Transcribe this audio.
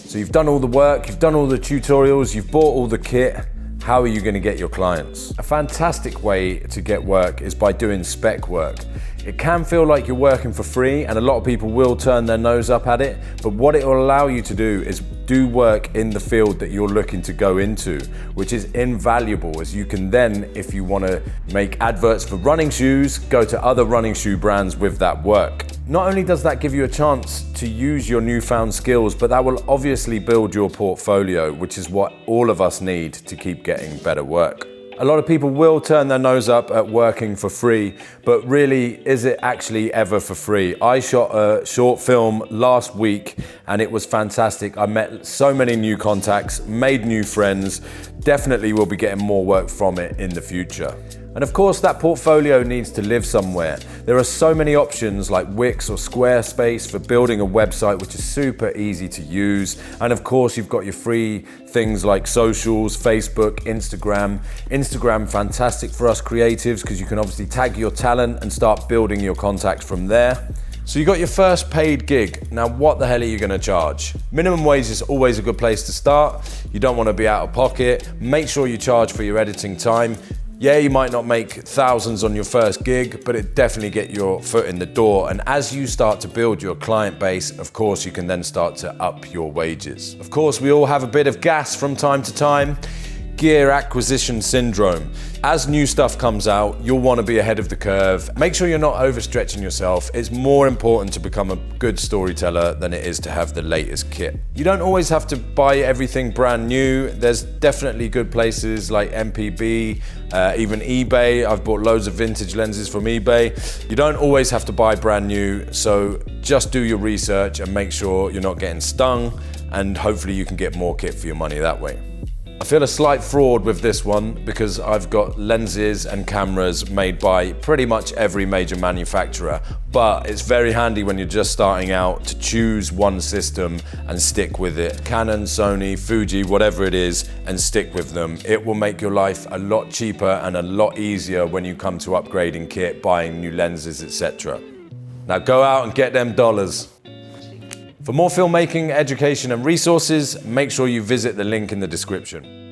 So you've done all the work, you've done all the tutorials, you've bought all the kit. How are you going to get your clients? A fantastic way to get work is by doing spec work. It can feel like you're working for free, and a lot of people will turn their nose up at it, but what it will allow you to do is do work in the field that you're looking to go into, which is invaluable, as you can then, if you want to make adverts for running shoes, go to other running shoe brands with that work. Not only does that give you a chance to use your newfound skills, but that will obviously build your portfolio, which is what all of us need to keep getting better work. A lot of people will turn their nose up at working for free, but really, is it actually ever for free? I shot a short film last week and it was fantastic. I met so many new contacts, made new friends, definitely will be getting more work from it in the future. And of course, that portfolio needs to live somewhere. There are so many options like Wix or Squarespace for building a website, which is super easy to use. And of course, you've got your free things like socials, Facebook, Instagram. Instagram, fantastic for us creatives because you can obviously tag your talent and start building your contacts from there. So you got your first paid gig. Now, what the hell are you gonna charge? Minimum wage is always a good place to start. You don't wanna be out of pocket. Make sure you charge for your editing time. Yeah, you might not make thousands on your first gig, but it definitely get your foot in the door. And as you start to build your client base, of course, you can then start to up your wages. Of course, we all have a bit of gas from time to time. Gear acquisition syndrome. As new stuff comes out, you'll want to be ahead of the curve. Make sure you're not overstretching yourself. It's more important to become a good storyteller than it is to have the latest kit. You don't always have to buy everything brand new. There's definitely good places like MPB, even eBay. I've bought loads of vintage lenses from eBay. You don't always have to buy brand new, so just do your research and make sure you're not getting stung, and hopefully you can get more kit for your money that way. I feel a slight fraud with this one because I've got lenses and cameras made by pretty much every major manufacturer, but it's very handy when you're just starting out to choose one system and stick with it. Canon, Sony, Fuji, whatever it is, and stick with them. It will make your life a lot cheaper and a lot easier when you come to upgrading kit, buying new lenses, etc. Now go out and get them dollars. For more filmmaking, education and resources, make sure you visit the link in the description.